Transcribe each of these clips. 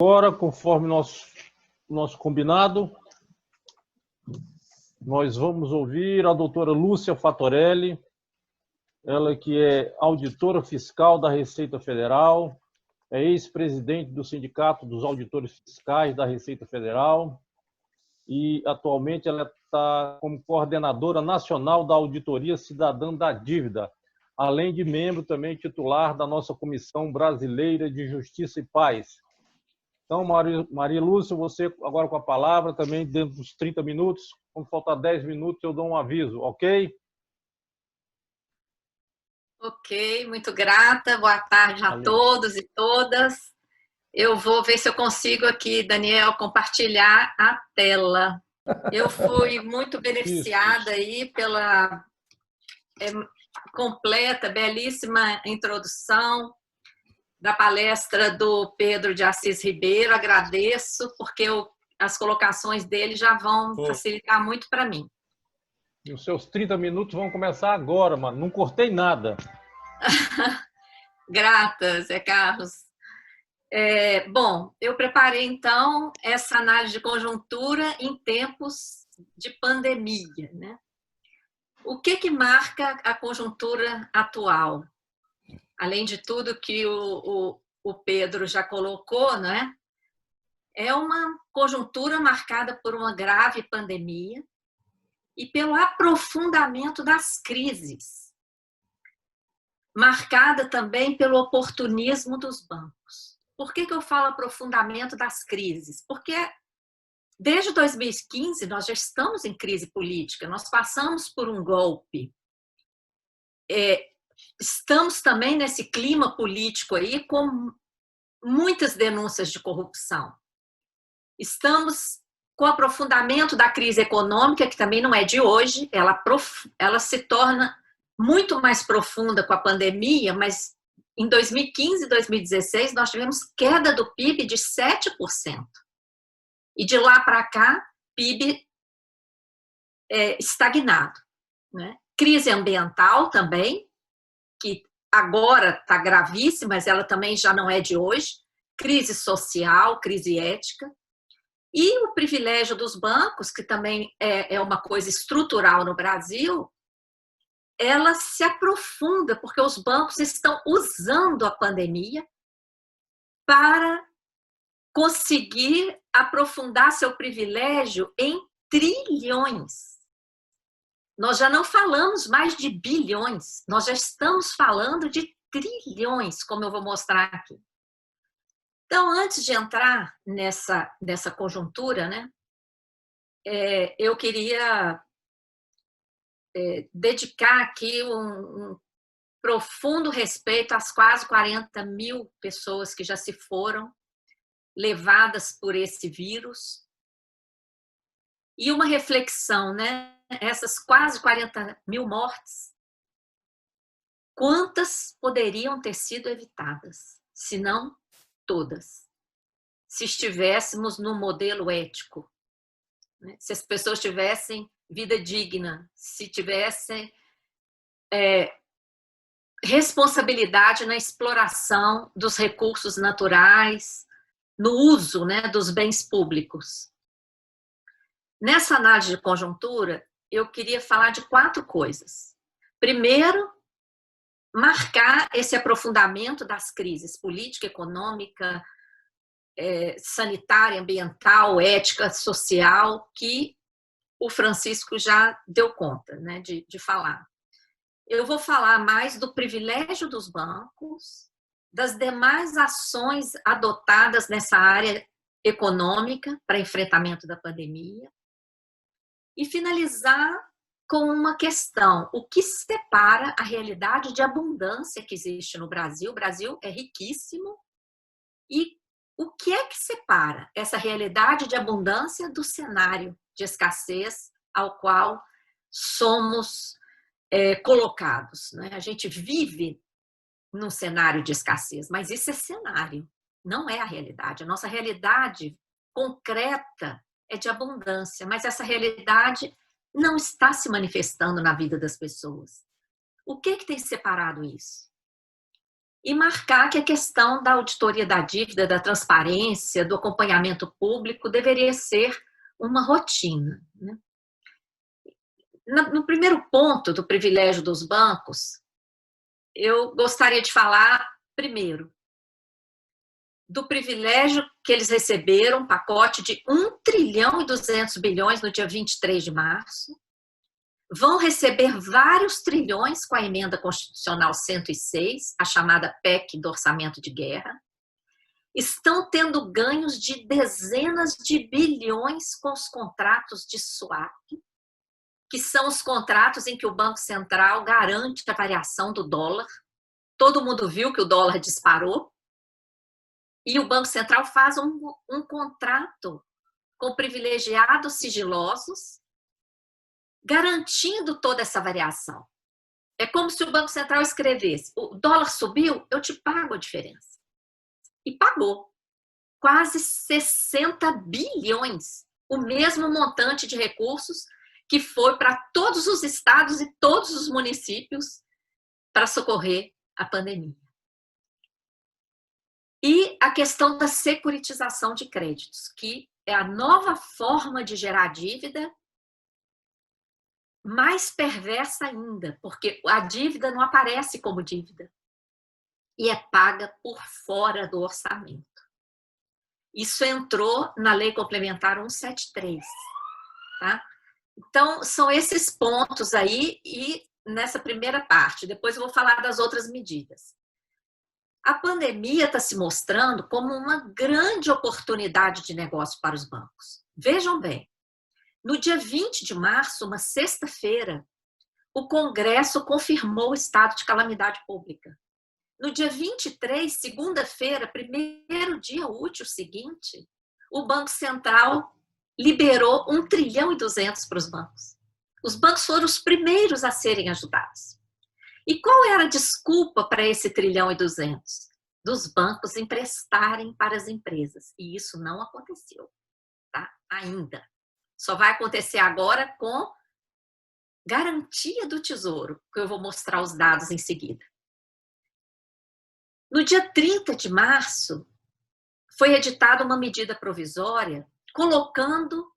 Agora, conforme nosso combinado, nós vamos ouvir a doutora Lúcia Fatorelli, ela que é auditora fiscal da Receita Federal, é ex-presidente do Sindicato dos Auditores Fiscais da Receita Federal e atualmente ela está como coordenadora nacional da Auditoria Cidadã da Dívida, além de membro também titular da nossa Comissão Brasileira de Justiça e Paz. Então, Maria Lúcia, você agora com a palavra, também dentro dos 30 minutos. Quando faltar 10 minutos, eu dou um aviso, ok? Ok, muito grata. Boa tarde a todos e todas. Eu vou ver se eu consigo aqui, Daniel, compartilhar a tela. Eu fui muito beneficiada aí pela completa, belíssima introdução da palestra do Pedro de Assis Ribeiro. Agradeço, porque as colocações dele já vão facilitar muito para mim. E os seus 30 minutos vão começar agora, mano. Não cortei nada. Grata, Zé Carlos. Bom, eu preparei, então, essa análise de conjuntura em tempos de pandemia, né? O que marca a conjuntura atual? Além de tudo que o Pedro já colocou, né? É uma conjuntura marcada por uma grave pandemia e pelo aprofundamento das crises, marcada também pelo oportunismo dos bancos. Por que eu falo aprofundamento das crises? Porque desde 2015 nós já estamos em crise política, nós passamos por um golpe. Estamos também nesse clima político aí com muitas denúncias de corrupção. Estamos com o aprofundamento da crise econômica, que também não é de hoje, ela se torna muito mais profunda com a pandemia, mas em 2015 e 2016 nós tivemos queda do PIB de 7%. E de lá para cá, PIB estagnado, né? Crise ambiental também, que agora está gravíssima, mas ela também já não é de hoje. Crise social, crise ética. E o privilégio dos bancos, que também é uma coisa estrutural no Brasil, ela se aprofunda, porque os bancos estão usando a pandemia para conseguir aprofundar seu privilégio em trilhões. Nós já não falamos mais de bilhões, nós já estamos falando de trilhões, como eu vou mostrar aqui. Então, antes de entrar nessa conjuntura, né, eu queria dedicar aqui um profundo respeito às quase 40 mil pessoas que já se foram levadas por esse vírus. E uma reflexão, né? Essas quase 40 mil mortes, quantas poderiam ter sido evitadas? Se não todas. Se estivéssemos no modelo ético, né? Se as pessoas tivessem vida digna, se tivessem responsabilidade na exploração dos recursos naturais, no uso, né, dos bens públicos. Nessa análise de conjuntura, eu queria falar de 4 coisas. Primeiro, marcar esse aprofundamento das crises política, econômica, sanitária, ambiental, ética, social, que o Francisco já deu conta, né, de falar. Eu vou falar mais do privilégio dos bancos, das demais ações adotadas nessa área econômica para enfrentamento da pandemia e finalizar com uma questão: o que separa a realidade de abundância que existe no Brasil? O Brasil é riquíssimo. E o que é que separa essa realidade de abundância do cenário de escassez ao qual somos colocados, né? A gente vive num cenário de escassez, mas isso é cenário, não é a realidade. A nossa realidade concreta é de abundância, mas essa realidade não está se manifestando na vida das pessoas. O que tem separado isso? e marcar que a questão da auditoria da dívida, da transparência, do acompanhamento público deveria ser uma rotina, né? No primeiro ponto do privilégio dos bancos, eu gostaria de falar, primeiro, do privilégio que eles receberam, um pacote de 1 trilhão e 200 bilhões no dia 23 de março, vão receber vários trilhões com a emenda constitucional 106, a chamada PEC do orçamento de guerra, estão tendo ganhos de dezenas de bilhões com os contratos de swap, que são os contratos em que o Banco Central garante a variação do dólar. Todo mundo viu que o dólar disparou, e o Banco Central faz um contrato com privilegiados sigilosos, garantindo toda essa variação. É como se o Banco Central escrevesse: o dólar subiu, eu te pago a diferença. E pagou quase 60 bilhões, o mesmo montante de recursos que foi para todos os estados e todos os municípios para socorrer a pandemia. E a questão da securitização de créditos, que é a nova forma de gerar dívida, mais perversa ainda, porque a dívida não aparece como dívida e é paga por fora do orçamento. Isso entrou na Lei Complementar 173, tá? Então, são esses pontos aí, e nessa primeira parte, depois eu vou falar das outras medidas. A pandemia está se mostrando como uma grande oportunidade de negócio para os bancos. Vejam bem, no dia 20 de março, uma sexta-feira, o Congresso confirmou o estado de calamidade pública. No dia 23, segunda-feira, primeiro dia útil seguinte, o Banco Central liberou 1 trilhão e 200 para os bancos. Os bancos foram os primeiros a serem ajudados. E qual era a desculpa para esse 1 trilhão e 200? Dos bancos emprestarem para as empresas. E isso não aconteceu, tá? Ainda. Só vai acontecer agora com garantia do Tesouro, que eu vou mostrar os dados em seguida. No dia 30 de março, foi editada uma medida provisória colocando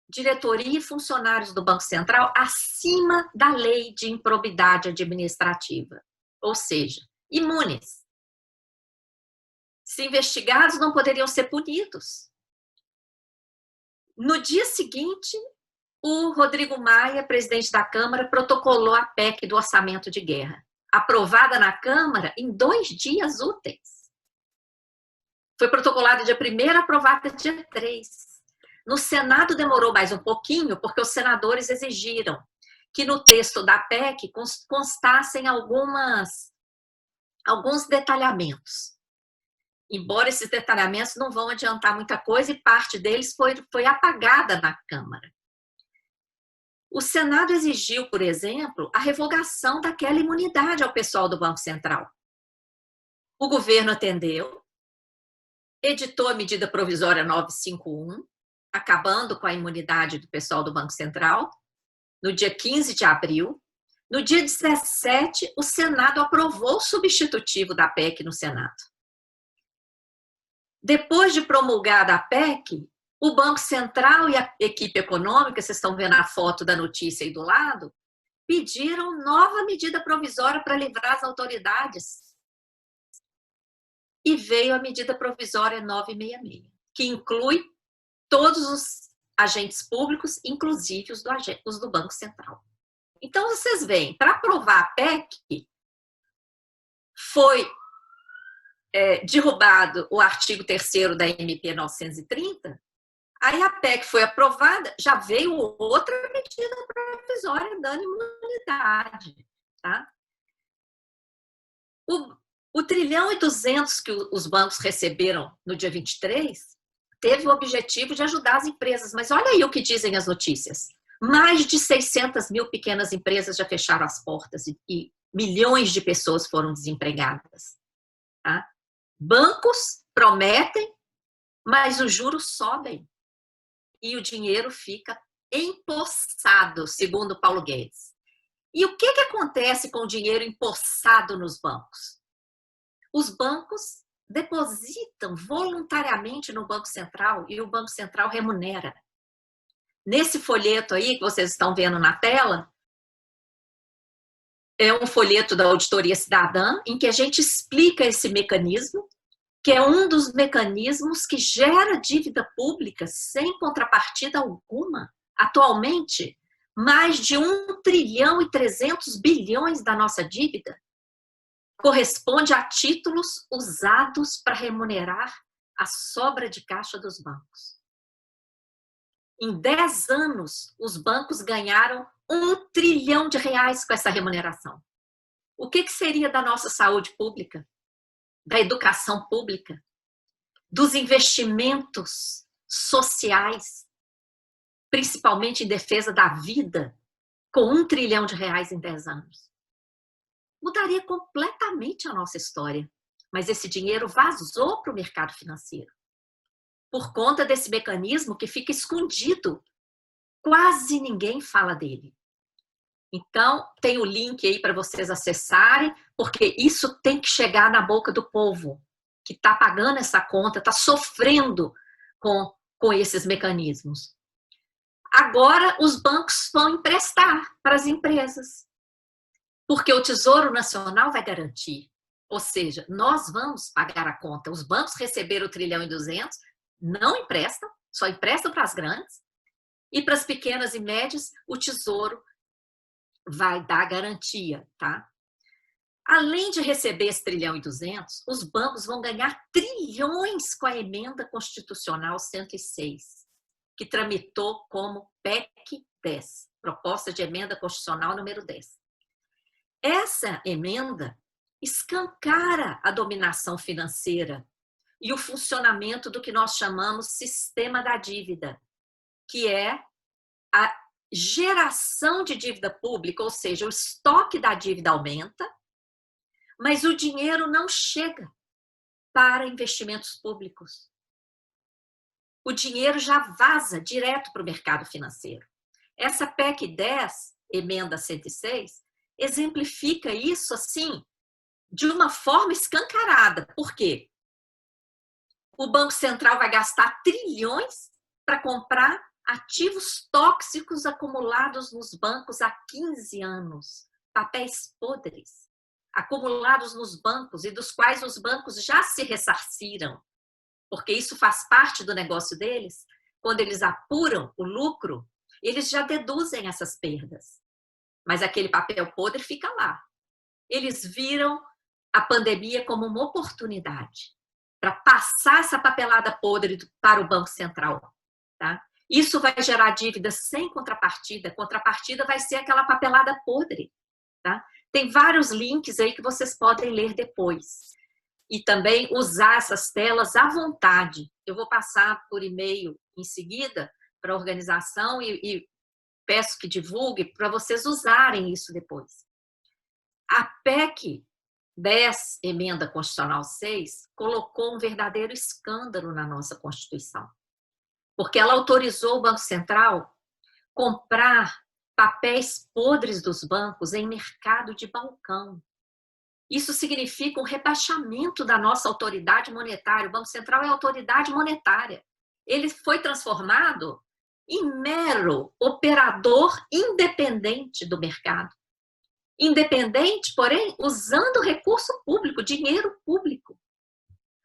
diretoria e funcionários do Banco Central acima da lei de improbidade administrativa, ou seja, imunes. Se investigados, não poderiam ser punidos. No dia seguinte, o Rodrigo Maia, presidente da Câmara, protocolou a PEC do orçamento de guerra, aprovada na Câmara em 2 dias úteis. Foi protocolada dia 1º, aprovada dia 3. No Senado demorou mais um pouquinho, porque os senadores exigiram que no texto da PEC constassem alguns detalhamentos. Embora esses detalhamentos não vão adiantar muita coisa, e parte deles foi apagada na Câmara. O Senado exigiu, por exemplo, a revogação daquela imunidade ao pessoal do Banco Central. O governo atendeu, editou a medida provisória 951, acabando com a imunidade do pessoal do Banco Central, no dia 15 de abril. No dia 17, o Senado aprovou o substitutivo da PEC no Senado. Depois de promulgada a PEC, o Banco Central e a equipe econômica, vocês estão vendo a foto da notícia aí do lado, pediram nova medida provisória para livrar as autoridades. E veio a medida provisória 966, que inclui todos os agentes públicos, inclusive os do Banco Central. Então, vocês veem, para aprovar a PEC, foi derrubado o artigo 3º da MP 930, aí a PEC foi aprovada, já veio outra medida provisória dando imunidade, tá? O 1 trilhão e 200 que os bancos receberam no dia 23 teve o objetivo de ajudar as empresas, mas olha aí o que dizem as notícias. Mais de 600 mil pequenas empresas já fecharam as portas e milhões de pessoas foram desempregadas. Tá? Bancos prometem, mas os juros sobem e o dinheiro fica empossado, segundo Paulo Guedes. E o que acontece com o dinheiro empossado nos bancos? os bancos depositam voluntariamente no Banco Central e o Banco Central remunera. Nesse folheto aí que vocês estão vendo na tela, é um folheto da Auditoria Cidadã, em que a gente explica esse mecanismo, que é um dos mecanismos que gera dívida pública sem contrapartida alguma. Atualmente, mais de 1,3 trilhão da nossa dívida corresponde a títulos usados para remunerar a sobra de caixa dos bancos. Em 10 anos, os bancos ganharam 1 trilhão de reais com essa remuneração. O que seria da nossa saúde pública, da educação pública, dos investimentos sociais, principalmente em defesa da vida, com 1 trilhão de reais em 10 anos? Mudaria completamente a nossa história. Mas esse dinheiro vazou para o mercado financeiro, por conta desse mecanismo que fica escondido. Quase ninguém fala dele. Então, tem o link aí para vocês acessarem, porque isso tem que chegar na boca do povo, que está pagando essa conta, está sofrendo com esses mecanismos. Agora, os bancos vão emprestar para as empresas, porque o Tesouro Nacional vai garantir. Ou seja, nós vamos pagar a conta. Os bancos receberam 1,2 trilhão, não emprestam, só emprestam para as grandes, e para as pequenas e médias, o Tesouro vai dar garantia, tá? Além de receber esse 1,2 trilhão, os bancos vão ganhar trilhões com a emenda constitucional 106, que tramitou como PEC 10, proposta de emenda constitucional número 10. Essa emenda escancara a dominação financeira e o funcionamento do que nós chamamos sistema da dívida, que é a geração de dívida pública, ou seja, o estoque da dívida aumenta, mas o dinheiro não chega para investimentos públicos. O dinheiro já vaza direto para o mercado financeiro. Essa PEC 10, emenda 106, exemplifica isso assim, de uma forma escancarada. Por quê? O Banco Central vai gastar trilhões para comprar ativos tóxicos acumulados nos bancos há 15 anos, papéis podres, acumulados nos bancos e dos quais os bancos já se ressarciram, porque isso faz parte do negócio deles. Quando eles apuram o lucro, eles já deduzem essas perdas. Mas aquele papel podre fica lá. Eles viram a pandemia como uma oportunidade para passar essa papelada podre para o Banco Central, tá? Isso vai gerar dívida sem contrapartida. Contrapartida vai ser aquela papelada podre, tá? Tem vários links aí que vocês podem ler depois. E também usar essas telas à vontade. Eu vou passar por e-mail em seguida para a organização e peço que divulgue para vocês usarem isso depois. A PEC 10, emenda constitucional 6, colocou um verdadeiro escândalo na nossa Constituição. Porque ela autorizou o Banco Central comprar papéis podres dos bancos em mercado de balcão. Isso significa um rebaixamento da nossa autoridade monetária. O Banco Central é autoridade monetária. Ele foi transformado em mero operador independente do mercado. Independente, porém, usando recurso público, dinheiro público.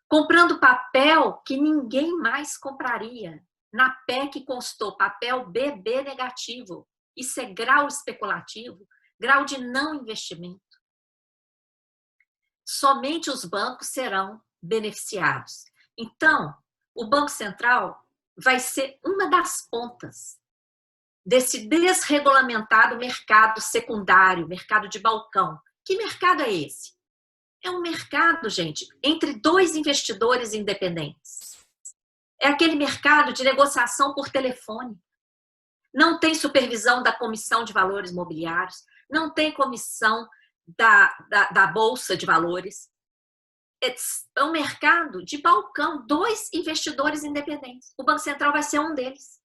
Comprando papel que ninguém mais compraria. Na PEC constou papel BB negativo. Isso é grau especulativo, grau de não investimento. Somente os bancos serão beneficiados. Então, o Banco Central vai ser uma das pontas desse desregulamentado mercado secundário, mercado de balcão. Que mercado é esse? É um mercado, gente, entre dois investidores independentes. É aquele mercado de negociação por telefone. Não tem supervisão da Comissão de Valores Mobiliários, não tem comissão da Bolsa de Valores. É um mercado de balcão, dois investidores independentes. O Banco Central vai ser um deles,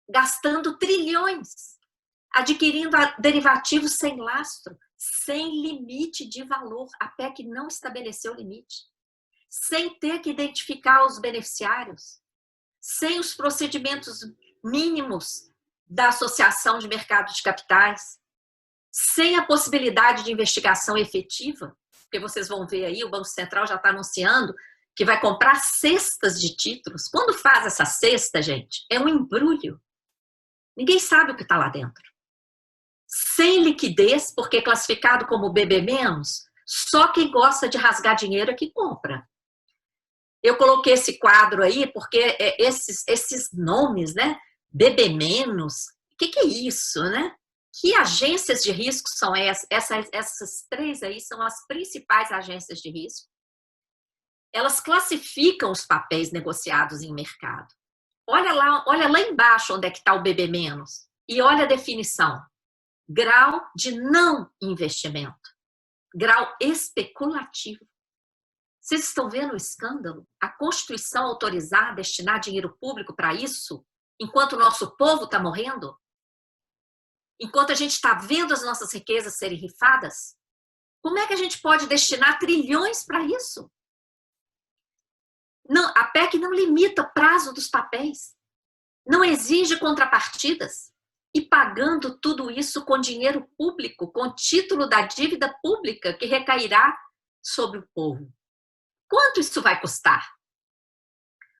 gastando trilhões, adquirindo derivativos sem lastro, sem limite de valor. A PEC não estabeleceu limite. Sem ter que identificar os beneficiários, sem os procedimentos mínimos da Associação de Mercado de Capitais, sem a possibilidade de investigação efetiva, porque vocês vão ver aí, o Banco Central já está anunciando que vai comprar cestas de títulos. Quando faz essa cesta, gente, é um embrulho. Ninguém sabe o que está lá dentro. Sem liquidez, porque é classificado como BB-, só quem gosta de rasgar dinheiro é que compra. Eu coloquei esse quadro aí porque esses nomes, né? BB-, o que é isso, né? Que agências de risco são essas? Essas três aí são as principais agências de risco. Elas classificam os papéis negociados em mercado. Olha lá embaixo onde é que está o BB-, e olha a definição. Grau de não investimento. Grau especulativo. Vocês estão vendo o escândalo? A Constituição autorizar destinar dinheiro público para isso, enquanto o nosso povo está morrendo? Enquanto a gente está vendo as nossas riquezas serem rifadas? Como é que a gente pode destinar trilhões para isso? Não, a PEC não limita o prazo dos papéis, não exige contrapartidas, e pagando tudo isso com dinheiro público, com título da dívida pública que recairá sobre o povo. Quanto isso vai custar?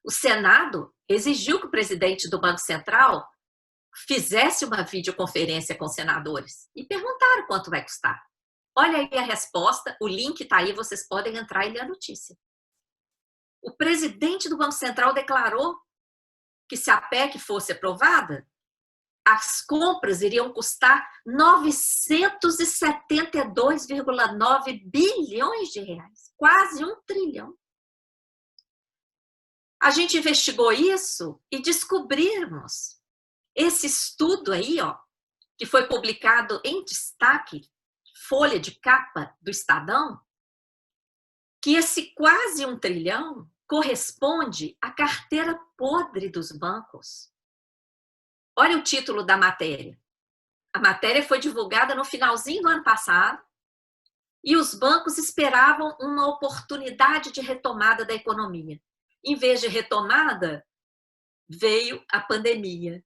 O Senado exigiu que o presidente do Banco Central fizesse uma videoconferência com senadores e perguntaram quanto vai custar. Olha aí a resposta, o link está aí, vocês podem entrar e ler a notícia. O presidente do Banco Central declarou que se a PEC fosse aprovada, as compras iriam custar 972,9 bilhões de reais, quase 1 trilhão. A gente investigou isso e descobrimos esse estudo aí, ó, que foi publicado em destaque, folha de capa do Estadão, que esse quase 1 trilhão corresponde à carteira podre dos bancos. Olha o título da matéria. A matéria foi divulgada no finalzinho do ano passado e os bancos esperavam uma oportunidade de retomada da economia. Em vez de retomada, veio a pandemia.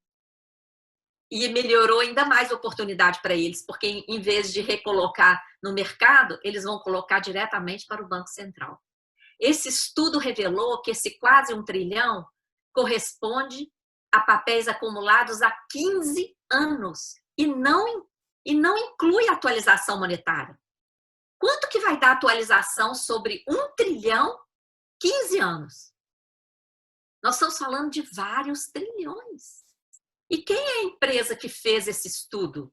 E melhorou ainda mais a oportunidade para eles, porque em vez de recolocar no mercado, eles vão colocar diretamente para o Banco Central. Esse estudo revelou que esse quase 1 trilhão corresponde a papéis acumulados há 15 anos e não inclui atualização monetária. Quanto que vai dar atualização sobre 1 trilhão, 15 anos? Nós estamos falando de vários trilhões. E quem é a empresa que fez esse estudo?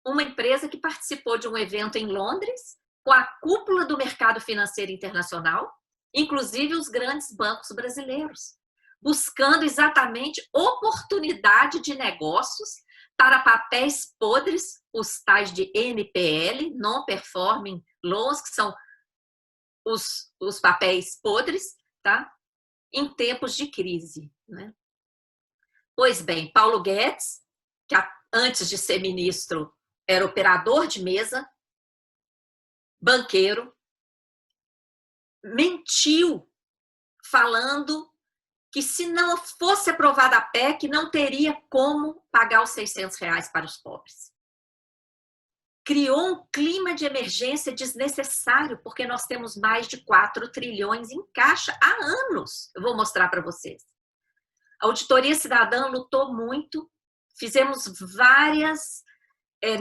Uma empresa que participou de um evento em Londres, com a cúpula do mercado financeiro internacional, inclusive os grandes bancos brasileiros, buscando exatamente oportunidade de negócios para papéis podres, os tais de NPL, Non-Performing Loans, que são os papéis podres, tá? Em tempos de crise, né? Pois bem, Paulo Guedes, que antes de ser ministro era operador de mesa, banqueiro, mentiu falando que se não fosse aprovada a PEC, não teria como pagar os R$600 para os pobres. Criou um clima de emergência desnecessário, porque nós temos mais de 4 trilhões em caixa há anos. Eu vou mostrar para vocês. A Auditoria Cidadã lutou muito, fizemos várias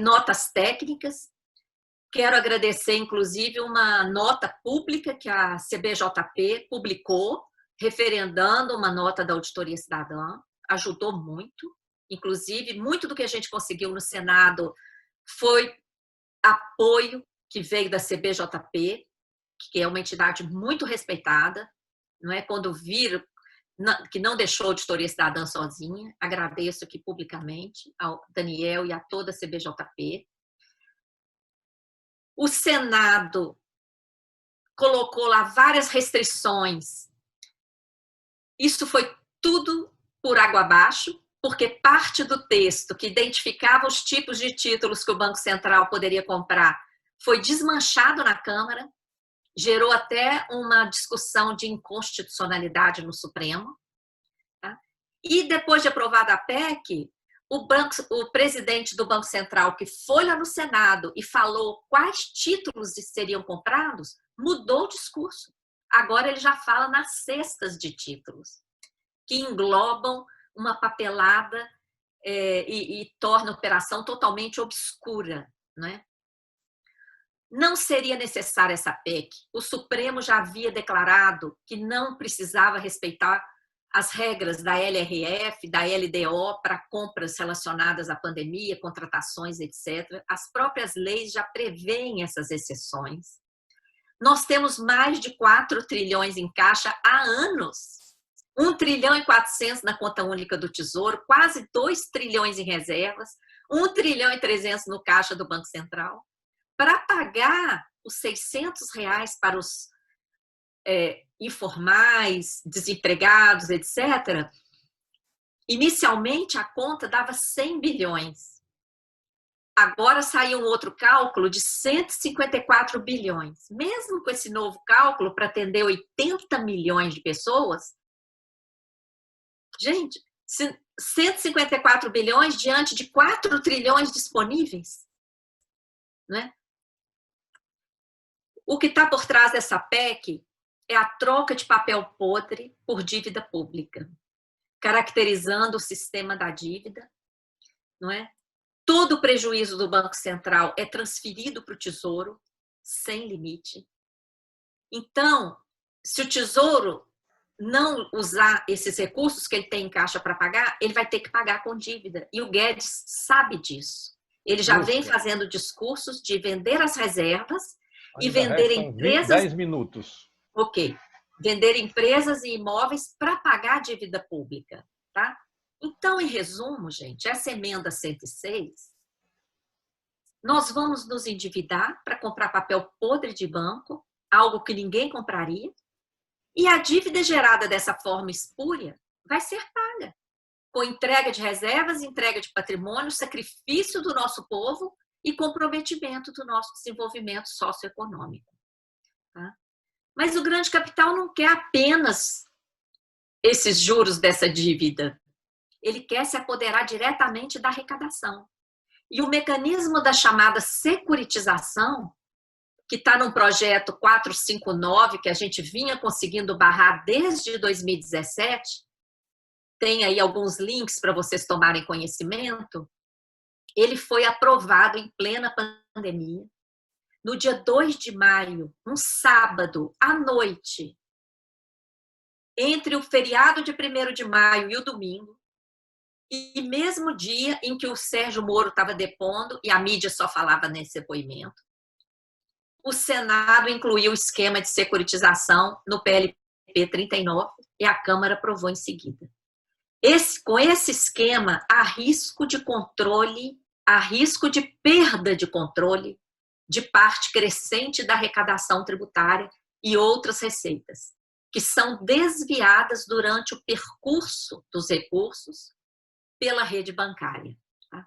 notas técnicas. Quero agradecer, inclusive, uma nota pública que a CBJP publicou, referendando uma nota da Auditoria Cidadã. Ajudou muito. Inclusive, muito do que a gente conseguiu no Senado foi apoio que veio da CBJP, que é uma entidade muito respeitada, não é? Quando viram que não deixou a Auditoria Cidadã sozinha, agradeço aqui publicamente ao Daniel e a toda a CBJP. O Senado colocou lá várias restrições. Isso foi tudo por água abaixo, porque parte do texto que identificava os tipos de títulos que o Banco Central poderia comprar foi desmanchado na Câmara, gerou até uma discussão de inconstitucionalidade no Supremo. Tá? E depois de aprovada a PEC, o presidente do Banco Central, que foi lá no Senado e falou quais títulos seriam comprados, mudou o discurso. Agora ele já fala nas cestas de títulos, que englobam uma papelada e torna a operação totalmente obscura. Né? Não seria necessária essa PEC. O Supremo já havia declarado que não precisava respeitar as regras da LRF, da LDO para compras relacionadas à pandemia, contratações, etc. As próprias leis já prevêem essas exceções. Nós temos mais de 4 trilhões em caixa há anos. 1 trilhão e 400 na conta única do Tesouro, quase 2 trilhões em reservas, 1 trilhão e 300 no caixa do Banco Central. Para pagar os R$600 para os informais, desempregados, etc., inicialmente a conta dava 100 bilhões. Agora saiu um outro cálculo de 154 bilhões. Mesmo com esse novo cálculo, para atender 80 milhões de pessoas, gente, 154 bilhões diante de 4 trilhões disponíveis. Né? O que está por trás dessa PEC é a troca de papel podre por dívida pública, caracterizando o sistema da dívida, não é? Todo o prejuízo do Banco Central é transferido para o Tesouro, sem limite. Então, se o Tesouro não usar esses recursos que ele tem em caixa para pagar, ele vai ter que pagar com dívida. E o Guedes sabe disso. Ele já vem fazendo discursos de vender as reservas e vender empresas... 10 minutos. Ok. Vender empresas e imóveis para pagar a dívida pública. Tá? Então, em resumo, gente, essa emenda 106, nós vamos nos endividar para comprar papel podre de banco, algo que ninguém compraria, e a dívida gerada dessa forma espúria vai ser paga, com entrega de reservas, entrega de patrimônio, sacrifício do nosso povo e comprometimento do nosso desenvolvimento socioeconômico. Tá? Mas o grande capital não quer apenas esses juros dessa dívida. Ele quer se apoderar diretamente da arrecadação. E o mecanismo da chamada securitização, que está num projeto 459, que a gente vinha conseguindo barrar desde 2017, tem aí alguns links para vocês tomarem conhecimento, ele foi aprovado em plena pandemia, no dia 2 de maio, um sábado, à noite, entre o feriado de 1º de maio e o domingo, e mesmo dia em que o Sérgio Moro estava depondo, e a mídia só falava nesse depoimento, o Senado incluiu o esquema de securitização no PLP 39 e a Câmara aprovou em seguida. Com esse esquema, há risco de controle, há risco de perda de controle de parte crescente da arrecadação tributária e outras receitas, que são desviadas durante o percurso dos recursos pela rede bancária. Tá?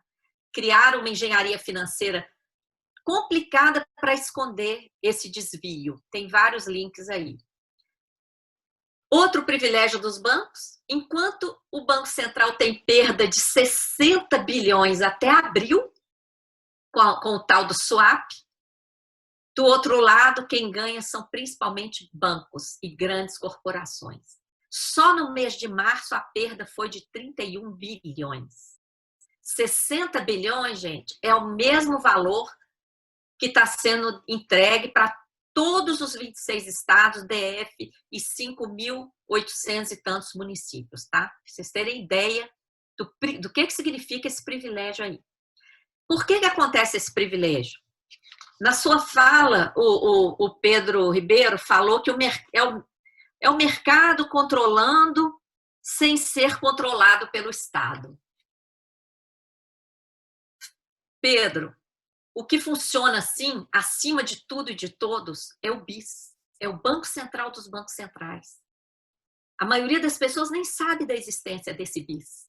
Criar uma engenharia financeira complicada para esconder esse desvio. Tem vários links aí. Outro privilégio dos bancos, enquanto o Banco Central tem perda de 60 bilhões até abril, com o tal do swap, do outro lado, quem ganha são principalmente bancos e grandes corporações. Só no mês de março a perda foi de 31 bilhões. 60 bilhões, gente, é o mesmo valor que está sendo entregue para todos os 26 estados, DF e 5.800 e tantos municípios, tá? Pra vocês terem ideia do que significa esse privilégio aí. Por que acontece esse privilégio? Na sua fala, o Pedro Ribeiro falou que é o mercado controlando sem ser controlado pelo Estado. Pedro, o que funciona assim, acima de tudo e de todos, é o BIS, é o Banco Central dos Bancos Centrais. A maioria das pessoas nem sabe da existência desse BIS.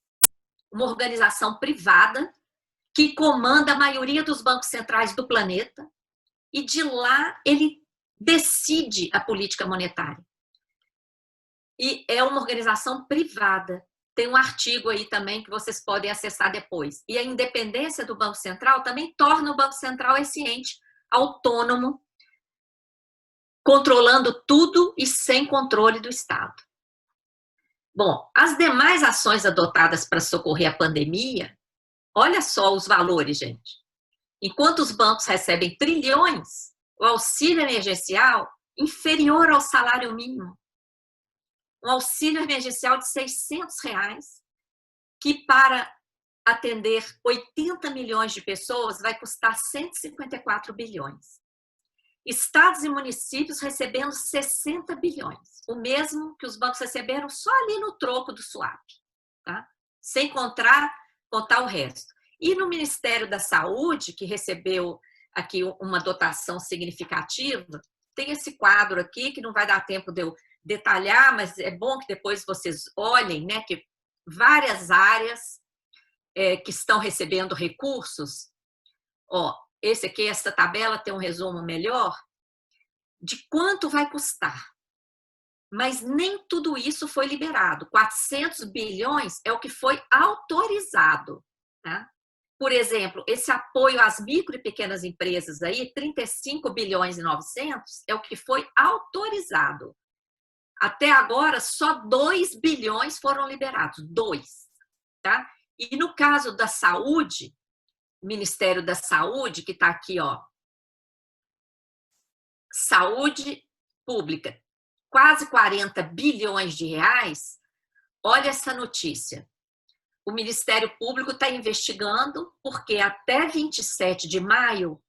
Uma organização privada que comanda a maioria dos bancos centrais do planeta, e de lá ele decide a política monetária. E é uma organização privada. Tem um artigo aí também que vocês podem acessar depois. E a independência do Banco Central também torna o Banco Central esse ente autônomo, controlando tudo e sem controle do Estado. Bom, as demais ações adotadas para socorrer a pandemia, olha só os valores, gente. Enquanto os bancos recebem trilhões, o auxílio emergencial inferior ao salário mínimo. Um auxílio emergencial de R$600, que para atender 80 milhões de pessoas vai custar 154 bilhões. Estados e municípios recebendo 60 bilhões, o mesmo que os bancos receberam só ali no troco do swap, tá? Sem contar o resto. E no Ministério da Saúde, que recebeu aqui uma dotação significativa, tem esse quadro aqui, que não vai dar tempo de eu detalhar, mas é bom que depois vocês olhem, né, que várias áreas que estão recebendo recursos, ó, essa tabela tem um resumo melhor de quanto vai custar. Mas nem tudo isso foi liberado. 400 bilhões é o que foi autorizado, tá? Por exemplo, esse apoio às micro e pequenas empresas aí, 35 bilhões e 900, é o que foi autorizado. Até agora, só 2 bilhões foram liberados, 2, tá? E no caso da saúde, Ministério da Saúde, que está aqui, ó, saúde pública, quase 40 bilhões de reais, olha essa notícia. O Ministério Público está investigando porque até 27 de maio,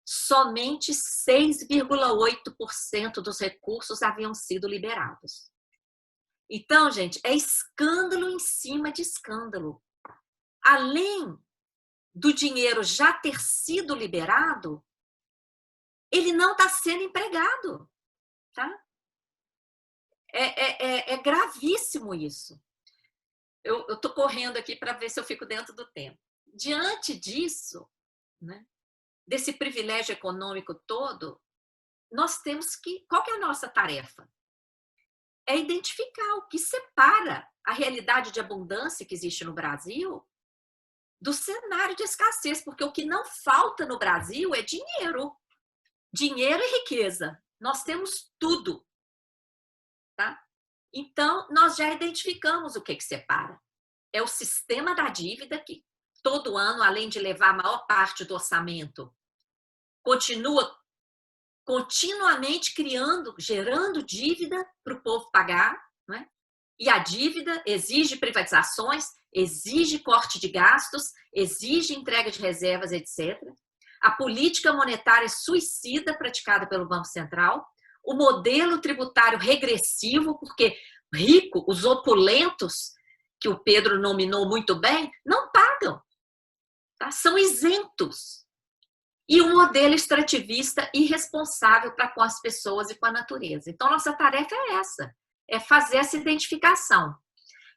somente 6,8% dos recursos haviam sido liberados. Então, gente, é escândalo em cima de escândalo. Além do dinheiro já ter sido liberado, ele não está sendo empregado, tá? É gravíssimo isso. Eu estou correndo aqui para ver se eu fico dentro do tempo. Diante disso, né, desse privilégio econômico todo, nós temos que... Qual que é a nossa tarefa? É identificar o que separa a realidade de abundância que existe no Brasil do cenário de escassez, porque o que não falta no Brasil é dinheiro. Dinheiro e riqueza. Nós temos tudo. Tá? Então, nós já identificamos o que separa. É o sistema da dívida que todo ano, além de levar a maior parte do orçamento, continua continuamente gerando dívida para o povo pagar, né? E a dívida exige privatizações, exige corte de gastos, exige entrega de reservas, etc. A política monetária suicida praticada pelo Banco Central, o modelo tributário regressivo, porque rico, os opulentos, que o Pedro nominou muito bem, não pagam, tá? São isentos. E um modelo extrativista irresponsável para com as pessoas e com a natureza. Então, nossa tarefa é essa, é fazer essa identificação.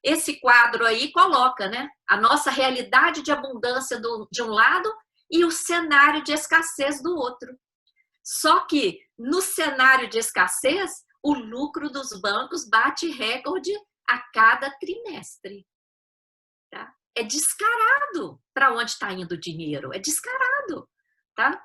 Esse quadro aí coloca, né, a nossa realidade de abundância de um lado e o cenário de escassez do outro. Só que, no cenário de escassez, o lucro dos bancos bate recorde a cada trimestre. Tá? É descarado para onde está indo o dinheiro, é descarado. Tá?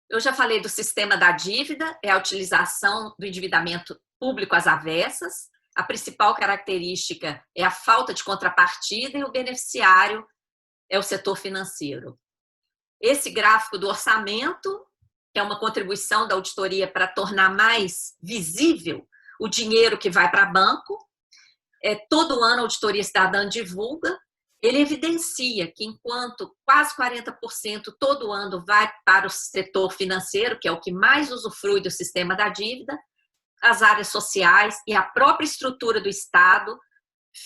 Eu já falei do sistema da dívida, é a utilização do endividamento público às avessas. A principal característica é a falta de contrapartida e o beneficiário é o setor financeiro. Esse gráfico do orçamento, que é uma contribuição da auditoria para tornar mais visível o dinheiro que vai para banco, todo ano a auditoria cidadã divulga. Ele evidencia que enquanto quase 40% todo ano vai para o setor financeiro, que é o que mais usufrui do sistema da dívida, as áreas sociais e a própria estrutura do Estado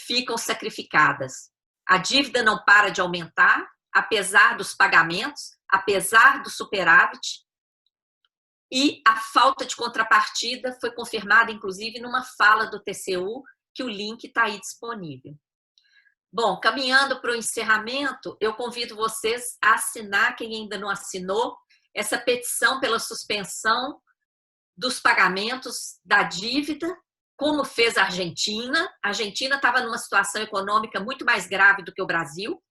ficam sacrificadas. A dívida não para de aumentar, apesar dos pagamentos, apesar do superávit, e a falta de contrapartida foi confirmada, inclusive, numa fala do TCU, que o link está aí disponível. Bom, caminhando para o encerramento, eu convido vocês a assinar, quem ainda não assinou, essa petição pela suspensão dos pagamentos da dívida, como fez a Argentina. A Argentina estava numa situação econômica muito mais grave do que o Brasil.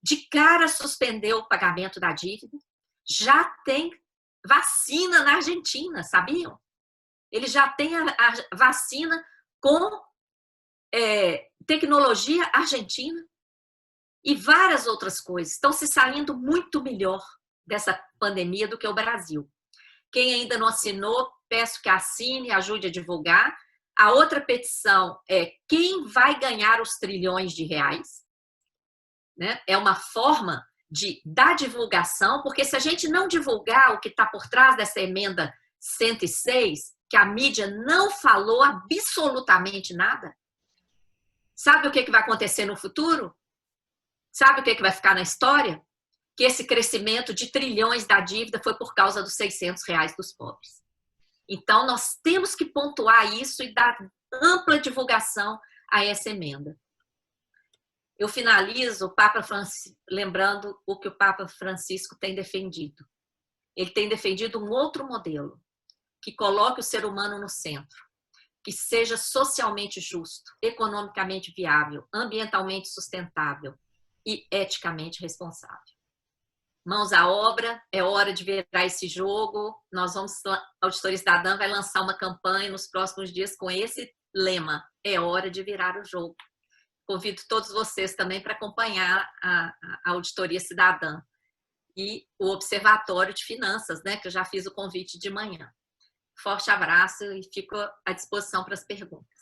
De cara suspendeu o pagamento da dívida. Já tem vacina na Argentina, sabiam? Ele já tem a vacina com tecnologia argentina e várias outras coisas. Estão se saindo muito melhor dessa pandemia do que o Brasil. Quem ainda não assinou, peço que assine, ajude a divulgar. A outra petição é quem vai ganhar os trilhões de reais. Né? É uma forma da divulgação, porque se a gente não divulgar o que está por trás dessa emenda 106, que a mídia não falou absolutamente nada, sabe o que vai acontecer no futuro? Sabe o que vai ficar na história? Que esse crescimento de trilhões da dívida foi por causa dos R$600 dos pobres. Então, nós temos que pontuar isso e dar ampla divulgação a essa emenda. Eu finalizo lembrando o que o Papa Francisco tem defendido. Ele tem defendido um outro modelo, que coloque o ser humano no centro, que seja socialmente justo, economicamente viável, ambientalmente sustentável e eticamente responsável. Mãos à obra, é hora de virar esse jogo. Nós vamos, a Auditoria Cidadã vai lançar uma campanha nos próximos dias com esse lema: é hora de virar o jogo. Convido todos vocês também para acompanhar a Auditoria Cidadã e o Observatório de Finanças, né, que eu já fiz o convite de manhã. Forte abraço e fico à disposição para as perguntas.